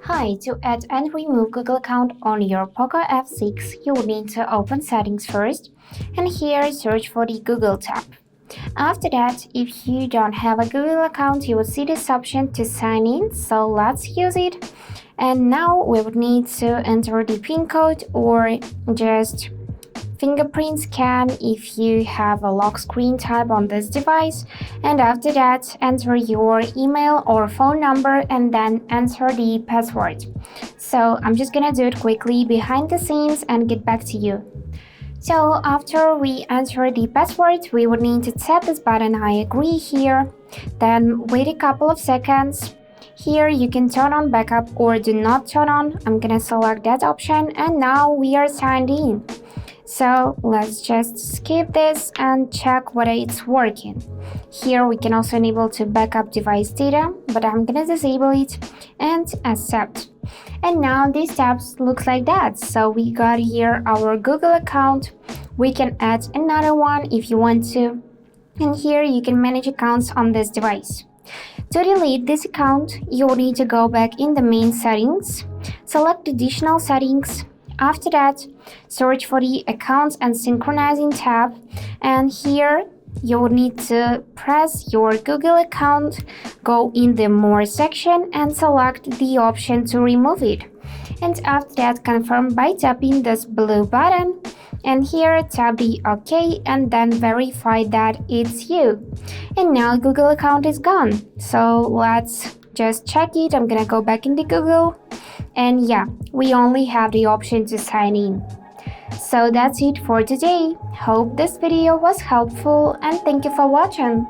Hi, to add and remove Google account on your POCO F6, you will need to open settings first and here search for the Google tab. After that, if you don't have a Google account, you will see this option to sign in, so let's use it. And now we would need to enter the PIN code or just fingerprint scan if you have a lock screen type on this device, and after that enter your email or phone number and then enter the password. So I'm just gonna do it quickly behind the scenes and get back to you. So after we enter the password, we would need to tap this button I agree here, then wait a couple of seconds. Here you can turn on backup or do not turn on. I'm gonna select that option and now we are signed in. So let's just skip this and check whether it's working. Here we can also enable to backup device data, but I'm gonna disable it and accept. And now these tabs looks like that. So we got here our Google account. We can add another one if you want to. And here you can manage accounts on this device. To delete this account, you will need to go back in the main settings, select additional settings. After that, search for the Accounts and Synchronizing tab, and here you will need to press your Google account, go in the More section and select the option to remove it. And after that, confirm by tapping this blue button, and here tap the OK and then verify that it's you. And now Google account is gone. So let's just check it. I'm gonna go back into Google. And yeah, we only have the option to sign in. So that's it for today. Hope this video was helpful and thank you for watching.